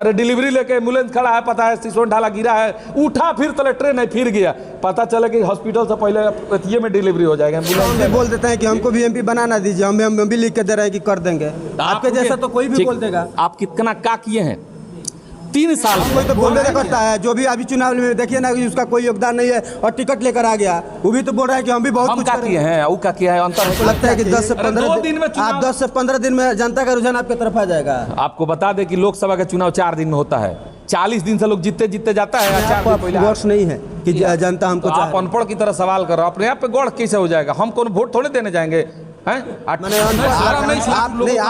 अरे डिलीवरी लेके एम्बुलेंस खड़ा है, पता है सिसोन ढाला गिरा है, उठा फिर तले ट्रेन है फिर गया, पता चला कि हॉस्पिटल से पहले ये में डिलीवरी हो जाएगा। एम्बुलेंस बोल देते हैं कि हमको भी एमपी बनाना दीजिए, हम भी लिख के दे रहे हैं कि कर देंगे। आपके जैसा तो कोई भी बोल देगा। आप कितना का किए हैं 3 साल? कोई तो बोलने करता है, जो भी अभी चुनाव में देखिए ना कि उसका कोई योगदान नहीं है और टिकट लेकर आ गया, वो भी तो बोल रहा है कि हम भी बहुत कुछ किए हैं। वो क्या किया है? अंतर लगता है कि 10 से 15 दिन में, आप 10 से 15 दिन में जनता का रुझान आपकी तरफ आ जाएगा। आपको बता दें कि लोकसभा का चुनाव 4 दिन में होता है, 40 दिन से लोग जीतते जाता है। वर्ष नहीं है कि जनता हमको, आप अनपढ़ की तरह सवाल कर रहे हो, अपने आप पे गौर कैसे हो जाएगा? हम कौन वोट थोड़े देने जाएंगे? आप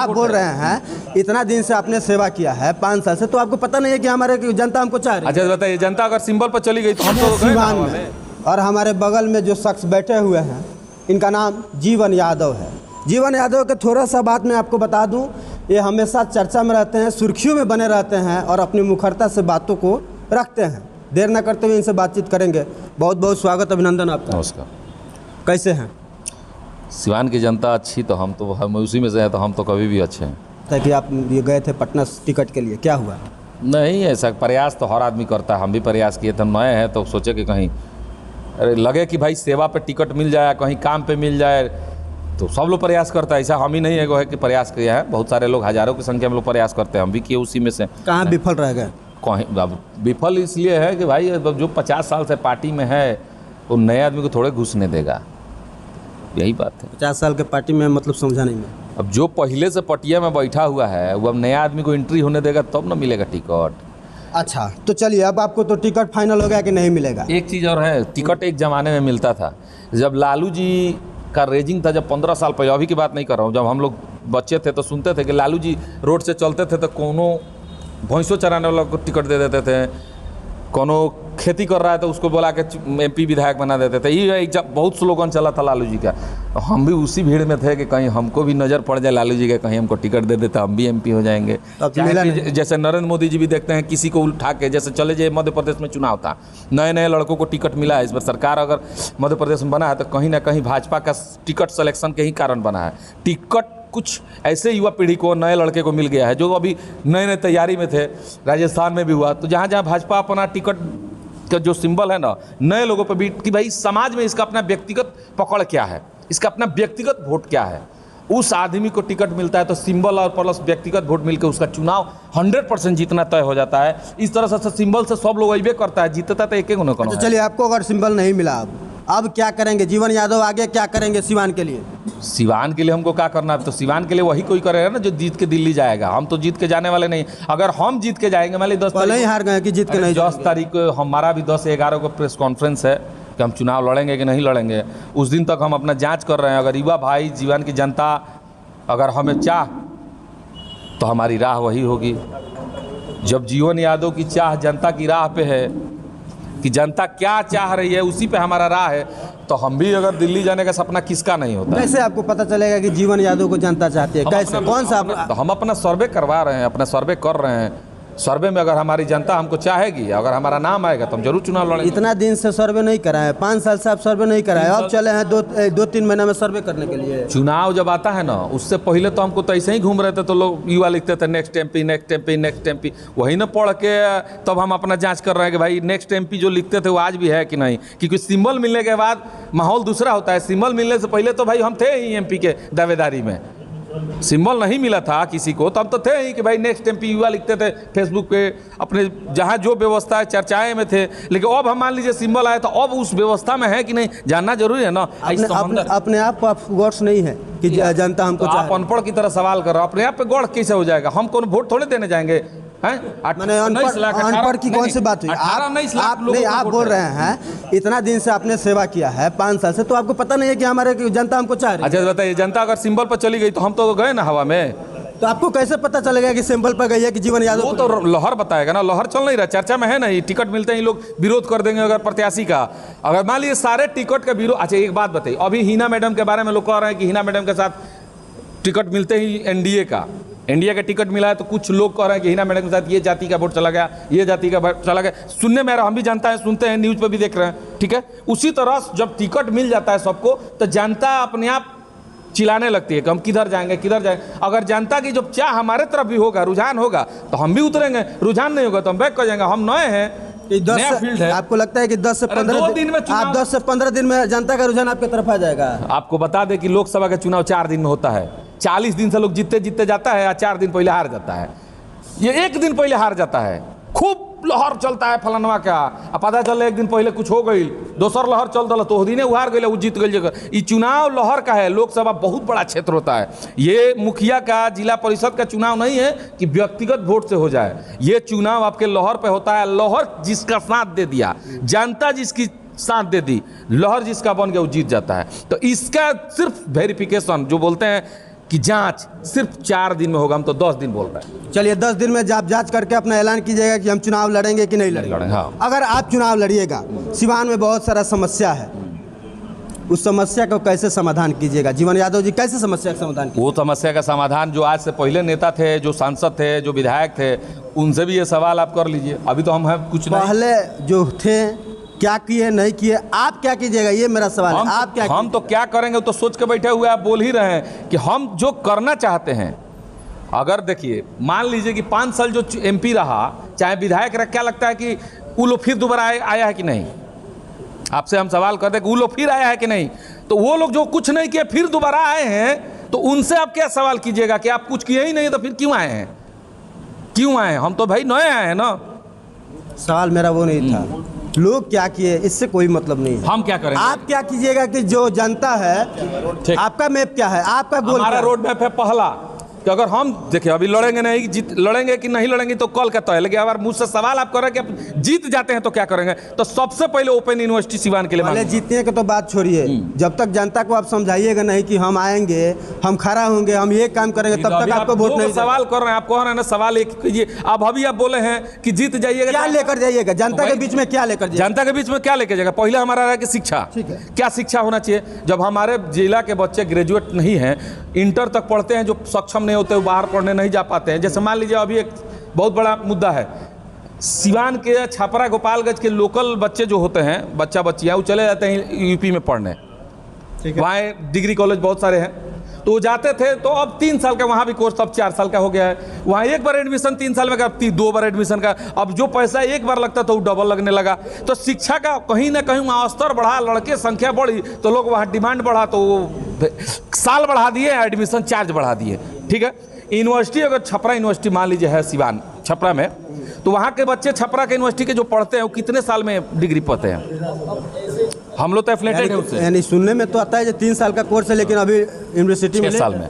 बोल रहे हैं इतना दिन से आपने सेवा किया है 5 साल से, तो आपको पता नहीं है कि हमारे जनता हमको चाह रही है? अच्छा बताइए, जनता अगर सिंबल पर चली गई तो हम तो सिवान में, और हमारे बगल में जो शख्स बैठे हुए हैं इनका नाम जीवन यादव है। जीवन यादव के थोड़ा सा बात मैं आपको बता दूं, ये हमेशा चर्चा में रहते हैं, सुर्खियों में बने रहते हैं और अपनी मुखरता से बातों को रखते हैं। देर न करते हुए इनसे बातचीत करेंगे। बहुत बहुत स्वागत, अभिनंदन आपका। नमस्कार। कैसे हैं? सिवान की जनता अच्छी, तो हम उसी में से हैं, तो हम तो कभी भी अच्छे हैं। ताकि आप ये गए थे पटना टिकट के लिए, क्या हुआ? नहीं, ऐसा प्रयास तो हर आदमी करता है, हम भी प्रयास किए थे। हम नए हैं तो सोचे कि कहीं लगे कि भाई सेवा पे टिकट मिल जाए, कहीं काम पे मिल जाए, तो सब लोग प्रयास करता है। ऐसा हम ही नहीं है कि प्रयास किया है, बहुत सारे लोग, हज़ारों की संख्या में लोग प्रयास करते हैं, हम भी किए उसी में से। कहाँ विफल रह गए? कहीं विफल इसलिए है कि भाई जो 50 साल से पार्टी में है वो नए आदमी को थोड़े घुसने देगा, यही बात है। 50 साल के पार्टी में मतलब समझा नहीं मैं। अब जो पहले से पटिया में बैठा हुआ है वो अब नया आदमी को एंट्री होने देगा तब ना मिलेगा टिकट। अच्छा, तो चलिए अब आपको तो टिकट फाइनल हो गया कि नहीं मिलेगा? एक चीज़ और है, टिकट एक ज़माने में मिलता था, जब लालू जी का रेजिंग था, जब 15 साल पहले, अभी की बात नहीं कर रहा हूँ, जब हम लोग बच्चे थे तो सुनते थे कि लालू जी रोड से चलते थे तो कोनो भैंसों चराने वाला को टिकट दे देते थे, कोनो खेती कर रहा है तो उसको बोला के एमपी विधायक बना देते थे। ये बहुत स्लोगन चला था लालू जी का, तो हम भी उसी भीड़ में थे कि कहीं हमको भी नज़र पड़ जाए लालू जी का, कहीं हमको टिकट दे देता, हम भी एमपी हो जाएंगे। जैसे नरेंद्र मोदी जी भी देखते हैं किसी को उठा के, जैसे चले जाए मध्य प्रदेश में चुनाव था, नए नए लड़कों को टिकट मिला है। इस बार सरकार अगर मध्य प्रदेश में बना है तो कहीं ना कहीं भाजपा का टिकट सिलेक्शन के ही कारण बना है। टिकट कुछ ऐसे युवा पीढ़ी को, नए लड़के को मिल गया है जो अभी नए नए तैयारी में थे। राजस्थान में भी हुआ, तो जहाँ जहाँ भाजपा अपना टिकट का जो सिंबल है ना, नए लोगों पर भी कि भाई समाज में इसका अपना व्यक्तिगत पकड़ क्या है, इसका अपना व्यक्तिगत वोट क्या है, उस आदमी को टिकट मिलता है तो सिंबल और प्लस व्यक्तिगत वोट मिलकर उसका चुनाव 100% जीतना तय हो जाता है। इस तरह से सिंबल से सब लोग अइबे करता है, जीतता तो एक एक होने को। चलिए, आपको अगर सिंबल नहीं मिला, अब क्या करेंगे? जीवन यादव आगे क्या करेंगे सिवान के लिए? सिवान के लिए हमको क्या करना है? तो सिवान के लिए वही कोई करेगा ना जो जीत के दिल्ली जाएगा। हम तो जीत के जाने वाले नहीं। अगर हम जीत के जाएंगे, मान ली 10 तारीख ही हार गए कि जीत के नहीं, 10 तारीख को हमारा भी 10-11 को प्रेस कॉन्फ्रेंस है कि हम चुनाव लड़ेंगे कि नहीं लड़ेंगे। उस दिन तक हम अपना जांच कर रहे हैं। अगर युवा भाई, जीवन की जनता अगर हमें चाह तो हमारी राह वही होगी। जब जीवन यादव की चाह जनता की राह पे है कि जनता क्या चाह रही है उसी पे हमारा राह है, तो हम भी अगर दिल्ली जाने का सपना किसका नहीं होता। कैसे आपको पता चलेगा कि जीवन यादव को जनता चाहती है? कैसे, कौन सा? तो हम अपना सर्वे करवा रहे हैं, अपना सर्वे कर रहे हैं। सर्वे में अगर हमारी जनता हमको चाहेगी, अगर हमारा नाम आएगा तो हम जरूर चुनाव लड़ेंगे। इतना दिन से सर्वे नहीं कराए, 5 साल से आप सर्वे नहीं कराए, अब चले हैं 2-3 महीने में सर्वे करने के लिए। चुनाव जब आता है ना, उससे पहले तो हमको तो ऐसे ही घूम रहे थे, तो लोग युवा लिखते थे next MP, next MP, next MP. वही ना पढ़ के तब हम अपना जांच कर रहे हैं कि भाई नेक्स्ट एमपी जो लिखते थे वो आज भी है कि नहीं। क्योंकि सिंबल मिलने के बाद माहौल दूसरा होता है। सिंबल मिलने से पहले तो भाई हम थे ही एमपी के दावेदारी में। सिंबल नहीं मिला था किसी को तब तो थे ही कि भाई नेक्स्ट एमपी युवा लिखते थे फेसबुक पे, अपने जहाँ जो व्यवस्था है चर्चाएं में थे। लेकिन अब हम मान लीजिए सिंबल आए तो अब उस व्यवस्था में है कि नहीं जानना जरूरी है ना। अपने आप को आप गौर नहीं है कि जनता हमको, आप अनपढ़ की तरह सवाल कर रहे हो, अपने आप पे गौर कैसे हो जाएगा? हम कौन वोट थोड़े देने जाएंगे? अनपढ़ की कौन सी बात हुई? आप बोल रहे हैं इतना दिन से आपने सेवा किया है 5 साल से, तो आपको पता नहीं है कि हमारे जनता हमको चाह रही है? अच्छा बताइए, जनता अगर सिंबल पर चली गई तो हम तो गए ना हवा में। तो आपको कैसे पता चलेगा कि सिंबल पर गई है कि जीवन यादव? वो तो लहर बताएगा ना, लहर चल नहीं रहा, चर्चा में है ना। टिकट मिलते ही लोग विरोध कर देंगे अगर प्रत्याशी का। अगर मान लीजिए सारे टिकट का विरोध। अच्छा एक बात बताइए, अभी हिना मैडम के बारे में लोग कह रहे हैं कि हिना मैडम के साथ टिकट मिलते ही एनडीए का टिकट मिला है, तो कुछ लोग कह रहे हैं कि हिना मैडम के साथ ये जाति का वोट चला गया, ये जाति का वोट चला गया। सुनने में हम भी जानता है, सुनते हैं, न्यूज़ पे भी देख रहे हैं, ठीक है। उसी तरह जब टिकट मिल जाता है सबको तो जनता अपने आप चिल्लाने लगती है कि हम किधर जाएंगे किधर जाएंगे। अगर जनता की जब चाह हमारे तरफ भी होगा, रुझान होगा, तो हम भी उतरेंगे। रुझान नहीं होगा तो हम बैक कर जाएंगे। हम नए हैं, नया फील्ड है। आपको लगता है कि 10 से 15 दिन में आप 10 से 15 दिन में जनता का रुझान आपकी तरफ आ जाएगा? आपको बता दें कि लोकसभा का चुनाव 4 दिन में होता है। 40 दिन से लोग जीतते जीतते जाता है, या 4 दिन पहले हार जाता है। ये 1 दिन पहले हार जाता है। खूब लहर चलता है फलनवा का, अब पता चले 1 दिन पहले कुछ हो गई, दोसर लहर चल दल तो दिने उहार गई, वो जीत गई। ये चुनाव लहर का है। लोकसभा बहुत बड़ा क्षेत्र होता है। ये मुखिया का, जिला परिषद का चुनाव नहीं है कि व्यक्तिगत वोट से हो जाए। ये चुनाव आपके लहर पे होता है। लहर जिसका साथ दे दिया, जनता जिसकी साथ दे दी, लहर जिसका बन गया, वो जीत जाता है। तो इसका सिर्फ वेरिफिकेशन जो बोलते हैं कि जांच सिर्फ 4 दिन में होगा, हम तो 10 दिन बोल रहे हैं। चलिए 10 दिन में आप जांच करके अपना ऐलान कीजिएगा कि हम चुनाव लड़ेंगे कि नहीं लड़ेंगे। हाँ। अगर आप चुनाव लड़िएगा, सिवान में बहुत सारा समस्या है, उस समस्या को कैसे समाधान कीजिएगा? जीवन यादव जी, कैसे समस्या का समाधान कीजिएगा? वो समस्या का समाधान जो आज से पहले नेता थे, जो सांसद थे, जो विधायक थे, उनसे भी ये सवाल आप कर लीजिए। अभी तो हम हैं कुछ नहीं। पहले जो थे क्या किए नहीं किए, आप क्या कीजिएगा, ये मेरा सवाल है। आप क्या हम तो क्या करेंगे तो सोच के बैठे हुए। आप बोल ही रहे हैं कि हम जो करना चाहते हैं। अगर देखिए, मान लीजिए कि 5 साल जो MP रहा, चाहे विधायक रहा, क्या लगता है कि वो लोग फिर दोबारा आया है कि नहीं? आपसे हम सवाल करते हैं कि वो लोग फिर आया है कि नहीं? तो वो लोग जो कुछ नहीं किए फिर दोबारा आए हैं, तो उनसे आप क्या सवाल कीजिएगा कि आप कुछ किए ही नहीं तो फिर क्यों आए हैं? क्यों आए हैं? हम तो भाई नए आए हैं ना। सवाल मेरा वो नहीं था, लोग क्या किए, इससे कोई मतलब नहीं है। हम क्या करेंगे? आप क्या कीजिएगा कि जो जनता है, आपका मैप क्या है, आपका गोल हमारा क्या है? रोड मैप है पहला कि अगर हम देखिए अभी लड़ेंगे नहीं, लड़ेंगे कि नहीं लड़ेंगे तो कल का तय है। लेकिन अगर मुझसे सवाल आप कर रहे हैं कि आप जीत जाते हैं तो क्या करेंगे, तो सबसे पहले ओपन यूनिवर्सिटी सिवान के लिए पहले जीतने की तो बात छोड़िए, जब तक जनता को आप समझाइएगा नहीं कि हम आएंगे, हम खड़ा होंगे, हम ये काम करेंगे, तब तक आपको वोट नहीं। सवाल कर रहे हैं, आप कह रहे हैं ना सवाल एक कीजिए। अब अभी आप बोले हैं कि जीत जाइएगा, क्या लेकर जाइएगा जनता के बीच में? क्या लेकर जाइएगा जनता के बीच में? क्या लेकर जाएगा? पहले हमारा रहा कि शिक्षा। ठीक है। क्या शिक्षा होना चाहिए? जब हमारे जिला के बच्चे ग्रेजुएट नहीं हैं, इंटर तक पढ़ते हैं, जो सक्षम नहीं होते वो बाहर पढ़ने नहीं जा पाते हैं। जैसे मान लीजिए अभी एक बहुत बड़ा मुद्दा है, सिवान के छपरा गोपालगंज के लोकल बच्चे जो होते हैं, बच्चा बच्चियाँ, वो चले जाते हैं यूपी में पढ़ने। वहाँ डिग्री कॉलेज बहुत सारे हैं, तो वो जाते थे। तो अब 3 साल का वहाँ भी कोर्स अब 4 साल का हो गया है। वहाँ एक बार एडमिशन 3 साल में का, 2 बार एडमिशन का। अब जो पैसा एक बार लगता था वो डबल लगने लगा। तो शिक्षा का कहीं ना कहीं वहाँ स्तर बढ़ा, लड़के संख्या बढ़ी तो लोग वहाँ डिमांड बढ़ा, तो वो साल बढ़ा दिए, एडमिशन चार्ज बढ़ा दिए। ठीक है। यूनिवर्सिटी अगर छपरा यूनिवर्सिटी मान लीजिए है सिवान छपरा में, तो वहाँ के बच्चे छपरा के यूनिवर्सिटी के जो पढ़ते हैं वो कितने साल में डिग्री पाते हैं? हम लोग तो एफिलेटेड है उससे। यानी सुनने में तो आता है जो 3 साल का कोर्स है, लेकिन अभी यूनिवर्सिटी में 6 साल में।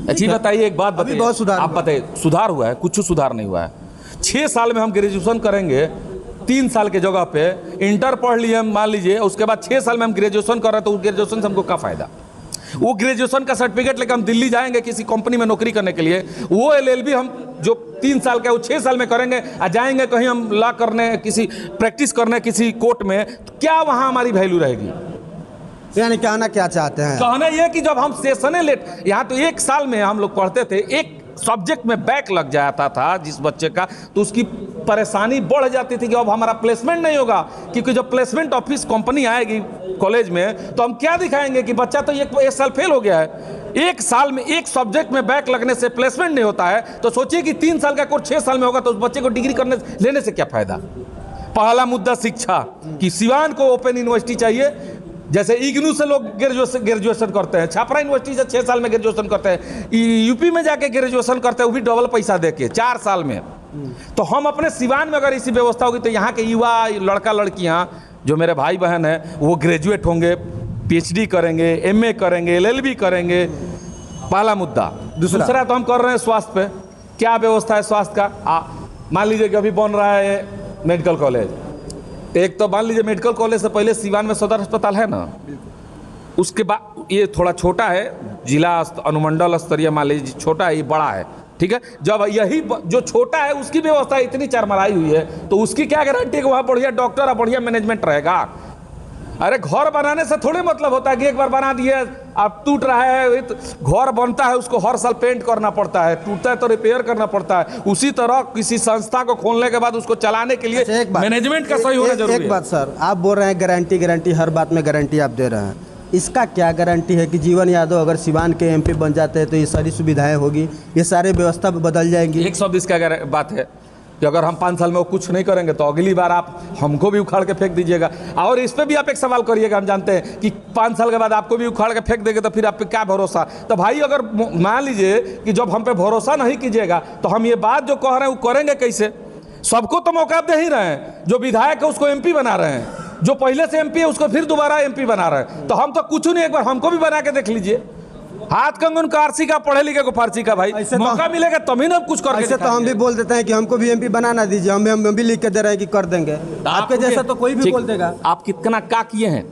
अच्छी बताइए, एक बात बताइए, बहुत सुधार आप बताइए, सुधार हुआ है? कुछ सुधार नहीं हुआ है। 6 साल में हम ग्रेजुएशन करेंगे, 3 साल के जगह पे इंटर पढ़ लिए मान लीजिए, उसके बाद 6 साल में हम ग्रेजुएशन कर रहे हैं, तो ग्रेजुएशन से हमको क्या फायदा? वो ग्रेजुएशन का सर्टिफिकेट लेकर हम दिल्ली जाएंगे किसी कंपनी में नौकरी करने के लिए, वो LLB हम जो 3 साल का वो 6 साल में करेंगे, आ जाएंगे कहीं हम लॉ करने, किसी प्रैक्टिस करने किसी कोर्ट में, तो क्या वहाँ हमारी वैल्यू रहेगी? यानी कहना क्या चाहते हैं? कहना ये कि जब हम सेशने लेट, यहाँ तो 1 साल में हम लोग पढ़ते थे, एक सब्जेक्ट में बैक लग जाता था जिस बच्चे का, तो उसकी परेशानी बढ़ जाती थी कि अब हमारा प्लेसमेंट नहीं होगा। क्योंकि जब प्लेसमेंट ऑफिस कंपनी आएगी कॉलेज में, तो हम क्या दिखाएंगे कि बच्चा तो एक साल फेल हो गया है। 1 साल में एक सब्जेक्ट में बैक लगने से प्लेसमेंट नहीं होता है, तो सोचिए कि 3 साल का कोर्स 6 साल में होगा, तो उस बच्चे को डिग्री लेने से क्या फायदा? पहला मुद्दा शिक्षा, कि सिवान को ओपन यूनिवर्सिटी चाहिए। जैसे इग्नू से लोग ग्रेजुएशन करते हैं, छपरा यूनिवर्सिटी से 6 साल में ग्रेजुएशन करते हैं, यूपी में जाके ग्रेजुएशन करते हैं, वो भी डबल पैसा देके 4 साल में। तो हम अपने सिवान में अगर इसी व्यवस्था होगी, तो यहाँ के युवा लड़का लड़कियाँ जो मेरे भाई बहन हैं, वो ग्रेजुएट होंगे, PhD करेंगे, MA करेंगे, LLB करेंगे। पहला मुद्दा। दूसरा तो हम कर रहे हैं स्वास्थ्य पे। क्या व्यवस्था है स्वास्थ्य का? मान लीजिए कि अभी बन रहा है मेडिकल कॉलेज, एक तो मान लीजिए मेडिकल कॉलेज से पहले सिवान में सदर अस्पताल है ना, उसके बाद ये थोड़ा छोटा है, जिला अनुमंडल स्तरीय मान लीजिए छोटा है, ये बड़ा है। ठीक है। जब यही जो छोटा है उसकी व्यवस्था इतनी चरमराई हुई है, तो उसकी क्या गारंटी है कि वहाँ बढ़िया डॉक्टर और बढ़िया मैनेजमेंट रहेगा? अरे घर बनाने से थोड़े मतलब होता है कि एक बार बना दिए, अब टूट रहा है, घर बनता है उसको हर साल पेंट करना पड़ता है, टूटता है तो रिपेयर करना पड़ता है। उसी तरह किसी संस्था को खोलने के बाद उसको चलाने के लिए मैनेजमेंट का सही होना जरूरी है। एक बात सर, आप बोल रहे हैं गारंटी हर बात में गारंटी आप दे रहे हैं। इसका क्या गारंटी है कि जीवन यादव अगर सिवान के एमपी बन जाते हैं तो ये सारी सुविधाएं होगी, ये सारे व्यवस्था बदल जाएंगी? एक शब्द इसका बात है कि अगर हम 5 साल में वो कुछ नहीं करेंगे तो अगली बार आप हमको भी उखाड़ के फेंक दीजिएगा। और इस पर भी आप एक सवाल करिएगा, हम जानते हैं कि 5 साल के बाद आपको भी उखाड़ के फेंक देंगे तो फिर आप पे क्या भरोसा। तो भाई अगर मान लीजिए कि जब हम पे भरोसा नहीं कीजिएगा तो हम ये बात जो कह रहे हैं वो करेंगे कैसे? सबको तो मौका दे ही रहे हैं, जो विधायक है उसको एमपी बना रहे हैं, जो पहले से एमपी है उसको फिर दोबारा एमपी बना रहे हैं। तो हम तो कुछ नहीं, एक बार हमको भी बना के देख लीजिए। हाथ कंगन कारसी का, पढ़े लिखे को फारसी का। भाई मौका मिलेगा तभी ना कुछ करके। ऐसे तो हम भी बोल देते हैं कि हमको भी एमपी बनाना दीजिए, हम भी लिख के दे रहे हैं कि कर देंगे। आपके जैसा तो कोई भी बोल देगा। आप कितना क्या किए हैं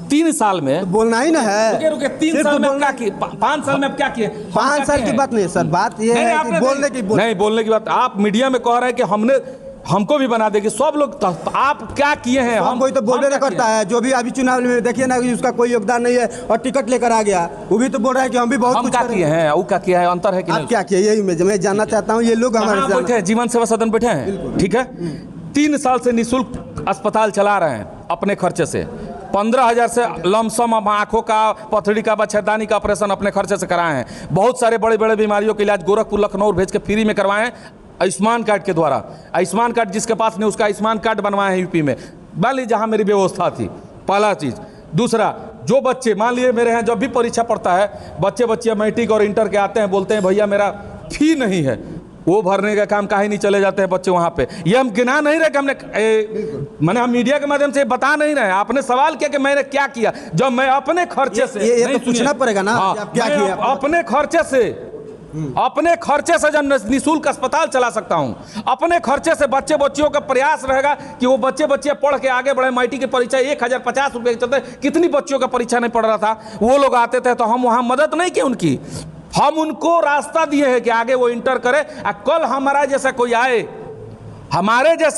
3 साल में? तो बोलना ही ना है। रुके 3 साल में क्या किए? 5 साल में आप क्या किए? 5 साल की बात नहीं सर, बात ये है कि बोलने की बात। आप मीडिया में कह रहे हैं कि हमको भी बना देगी सब लोग। तो आप क्या किए हैं? हम कोई तो बोलबे नहीं करता है। जो भी अभी चुनाव में देखिए ना, उसका कोई योगदान नहीं है और टिकट लेकर आ गया, वो भी तो बोल रहा है कि हम भी बहुत कुछ किए हैं। वो क्या किया है? अंतर है कि आप क्या किए? यही मैं जानना चाहता हूँ। ये लोग हमारे बैठे हैं, जीवन सेवा सदन बैठे हैं, ठीक है। 3 साल से निःशुल्क अस्पताल चला रहे हैं अपने खर्चे से। 15,000 से लमसम आंखों का, पथरी का, बच्छरदानी का ऑपरेशन अपने खर्चे से कराए हैं। बहुत सारे बड़े बड़े बीमारियों के इलाज गोरखपुर, लखनऊ भेज के फ्री में करवाए हैं आयुष्मान कार्ड के द्वारा। आयुष्मान कार्ड जिसके पास नहीं उसका आयुष्मान कार्ड बनवाए हैं यूपी में, मान लीजिए जहाँ मेरी व्यवस्था थी। पहला चीज़। दूसरा, जो बच्चे मान लीजिए मेरे यहाँ जब भी परीक्षा पड़ता है, बच्चे मैट्रिक और इंटर के आते हैं, बोलते हैं भैया मेरा फी नहीं है, वो भरने का काम काहे नहीं चले जाते हैं बच्चे वहाँ पे। ये हम गिना नहीं रहे कि हमने हम मीडिया के माध्यम से बता नहीं रहे। आपने सवाल किया कि मैंने क्या किया, जब मैं अपने खर्चे से ये तो पूछना पड़ेगा ना। आप क्या किया? अपने खर्चे से जब निःशुल्क अस्पताल चला सकता हूं, अपने खर्चे से बच्चियों का प्रयास रहेगा कि वो बच्चे पढ़ के आगे बढ़े। माइटी की परीक्षा 1050 रुपये के चलते कितनी बच्चियों का परीक्षा नहीं पढ़ रहा था, वो लोग आते थे तो हम वहां मदद नहीं की उनकी, हम उनको रास्ता दिए हैं कि आगे वो इंटर करे। कल हमारे जैसा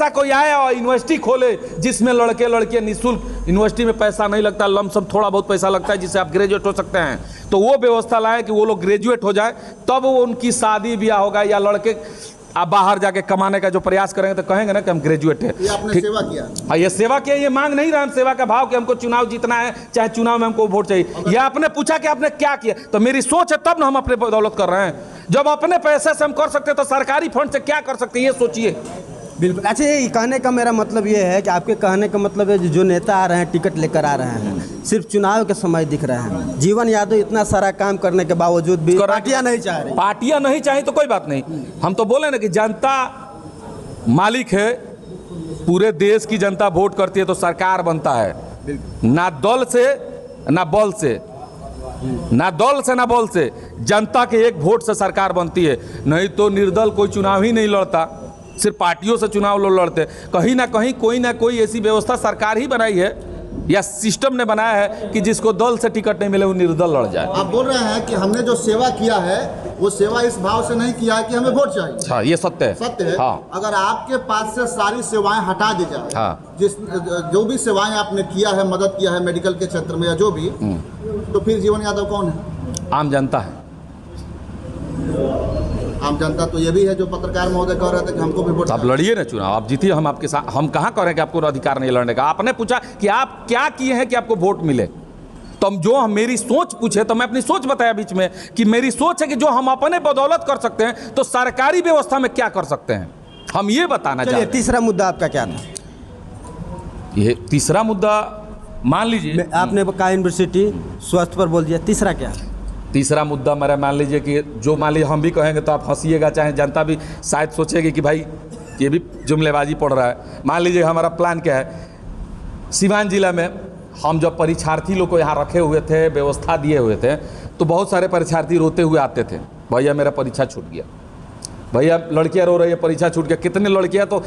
कोई आए और यूनिवर्सिटी खोले जिसमें लड़के लड़कियां निःशुल्क, यूनिवर्सिटी में पैसा नहीं लगता, लमसम थोड़ा बहुत पैसा लगता है जिससे आप ग्रेजुएट हो सकते हैं, तो वो व्यवस्था लाए कि वो लोग ग्रेजुएट हो जाए, तब वो उनकी शादी ब्याह होगा। या लड़के आप बाहर जाके कमाने का जो प्रयास करेंगे तो कहेंगे ना कि हम ग्रेजुएट है। ये आपने सेवा किया। ये सेवा किया, ये मांग नहीं रहा हम सेवा का भाव कि हमको चुनाव जीतना है, चाहे चुनाव में हमको वोट चाहिए। ये आपने पूछा कि आपने क्या किया, तो मेरी सोच है तब ना हम अपने बदौलत कर रहे हैं। जब अपने पैसे से हम कर सकते हैं तो सरकारी फंड से क्या कर सकते हैं, ये सोचिए। बिल्कुल। अच्छा, ये कहने का मेरा मतलब ये है कि आपके कहने का मतलब है जो नेता आ रहे हैं, टिकट लेकर आ रहे हैं, सिर्फ चुनाव के समय दिख रहे हैं। जीवन यादव इतना सारा काम करने के बावजूद भी पार्टियां नहीं चाह रही। पार्टियां नहीं चाही तो कोई बात नहीं, हम तो बोले ना कि जनता मालिक है, पूरे देश की जनता वोट करती है तो सरकार बनता है, ना दल से ना बल से, ना दल से ना बल से, जनता के एक वोट से सरकार बनती है। नहीं तो निर्दल कोई चुनाव ही नहीं लड़ता, सिर्फ पार्टियों से चुनाव लोग लड़ते। कहीं ना कहीं कोई ना कोई ऐसी व्यवस्था सरकार ही बनाई है या सिस्टम ने बनाया है कि जिसको दल से टिकट नहीं मिले वो निर्दल लड़ जाए। आप बोल रहे हैं कि हमने जो सेवा किया है वो सेवा इस भाव से नहीं किया है कि हमें वोट चाहिए। हाँ, ये सत्य है। सत्य है। हाँ। अगर आपके पास से सारी सेवाएं हटा दी जाए, हाँ। जो भी सेवाएं आपने किया है, मदद किया है मेडिकल के क्षेत्र में या जो भी, तो फिर जीवन यादव कौन है? आम जनता है। आम जनता तो ये भी है जो पत्रकार महोदय कह रहे थे कि हमको भी वोट। आप लड़िए ना चुनाव, आप जीतिए, हम आपके साथ। हम कहाँ कह रहे हैं कि आपको अधिकार नहीं लड़ने का। आपने पूछा कि आप क्या किए हैं कि आपको वोट मिले, तो हम मेरी सोच पूछे तो मैं अपनी सोच बताया बीच में कि मेरी सोच है कि जो हम अपने बदौलत कर सकते हैं तो सरकारी व्यवस्था में क्या कर सकते हैं, हम ये बताना चाहते हैं। तीसरा मुद्दा आपका क्या था? ये तीसरा मुद्दा मान लीजिए आपने कहा यूनिवर्सिटी, स्वास्थ्य पर बोल दिया, तीसरा क्या? तीसरा मुद्दा मेरा मान लीजिए कि जो मान लीजिए हम भी कहेंगे तो आप हंसीएगा, चाहे जनता भी शायद सोचेगी कि भाई ये भी जुमलेबाजी पड़ रहा है। मान लीजिए हमारा प्लान क्या है, सिवान जिला में हम जब परीक्षार्थी लोग को यहाँ रखे हुए थे, व्यवस्था दिए हुए थे, तो बहुत सारे परीक्षार्थी रोते हुए आते थे, भैया मेरा परीक्षा छूट गया, भैया लड़कियाँ रो रही है परीक्षा छूट गया। कितने लड़कियाँ तो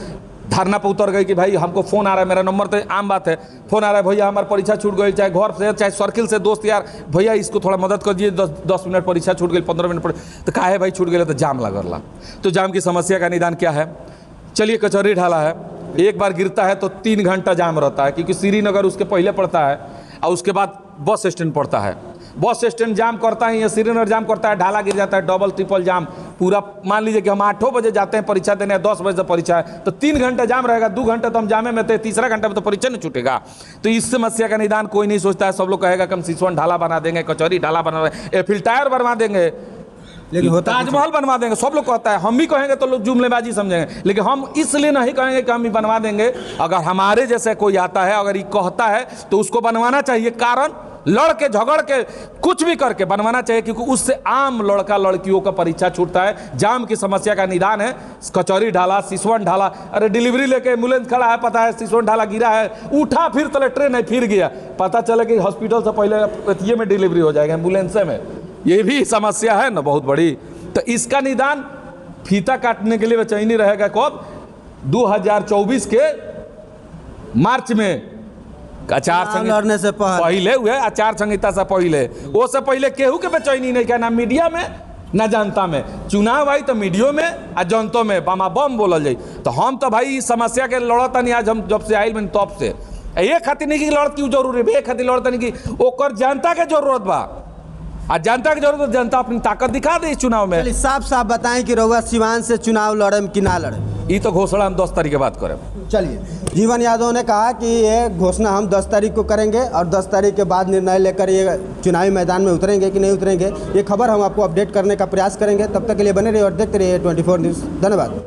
धरना पर उतर गई कि भाई हमको फ़ोन आ रहा है, मेरा नंबर तो आम बात है, फ़ोन आ रहा है भैया हमारी परीक्षा छूट गई, चाहे घर से चाहे सर्किल से दोस्त यार, भैया इसको थोड़ा मदद कर दिए, 10 मिनट परीक्षा छूट गई, 15 मिनट तो काहे भाई छूट गया, तो जाम लगल। तो जाम की समस्या का निदान क्या है? चलिए कचहरी ढाला है, एक बार गिरता है तो 3 घंटा जाम रहता है, क्योंकि श्रीनगर उसके पहले पड़ता है और उसके बाद बस स्टैंड पड़ता है। बस स्टैंड जाम करता है, ये श्रीनगर जाम करता है, ढाला गिर जाता है, डबल ट्रिपल जाम पूरा। मान लीजिए कि हम 8 बजे जाते हैं परीक्षा देने, 10 बजे से परीक्षा है, तो 3 घंटे जाम रहेगा, 2 घंटे तो हम जामे में थे, तीसरा घंटे में तो परीक्षा नहीं छूटेगा। तो इस समस्या का निदान कोई नहीं सोचता है। सब लोग कहेगा कि हम सिसवन ढाला बना देंगे, कचौरी ढाला बना देंगे, एफिल टायर बनवा देंगे, लेकिन होता ताजमहल बनवा देंगे। सब लोग कहता है, हम भी कहेंगे तो लोग जुमलेबाजी समझेंगे, लेकिन हम इसलिए नहीं कहेंगे कि हम ही बनवा देंगे। अगर हमारे जैसे कोई आता है, अगर ये कहता है, तो उसको बनवाना चाहिए। कारण लड़ के झगड़ के कुछ भी करके बनवाना चाहिए, क्योंकि उससे आम लड़का लड़कियों का परीक्षा छूटता है। जाम की समस्या का निदान है कचौरी ढाला, सिसवन ढाला। अरे डिलीवरी लेके एम्बुलेंस खड़ा है, पता है सिसवन ढाला गिरा है, उठा फिर तले ट्रेन है, फिर गया, पता चला कि हॉस्पिटल से पहले ये में डिलीवरी हो जाएगा, एम्बुलेंस में। ये भी समस्या है ना बहुत बड़ी। तो इसका निदान फीता काटने के लिए बेचैनी रहेगा कब? 2024 के मार्च में आचार लड़ने से पहले हुए, आचार संहिता से पहले। वो से पहले केहू के बेचैनी नहीं, क्या ना मीडिया में ना जनता में। चुनाव आई तो मीडियो में आ जनता में बमा बम बोलल जाई। तो हम तो भाई इस समस्या के लड़ता नहीं, आज हम जब से आयल बनी तब से। ये खातिर नहीं कि लड़त क्यों जरूरी है, खातिर लड़ता नहीं कि ओकर जनता के जरूरत बा। आज जनता की जरूरत, जनता अपनी ताकत दिखा दे इस चुनाव में। साफ साफ बताएं कि रउआ सिवान से चुनाव लड़े कि ना लड़े। ये तो घोषणा हम 10 तारीख के बाद करें। चलिए, जीवन यादव ने कहा कि ये घोषणा हम 10 तारीख को करेंगे और 10 तारीख के बाद निर्णय लेकर ये चुनावी मैदान में उतरेंगे कि नहीं उतरेंगे, ये खबर हम आपको अपडेट करने का प्रयास करेंगे। तब तक के लिए बने रहिए और देखते रहिए 24 न्यूज़। धन्यवाद।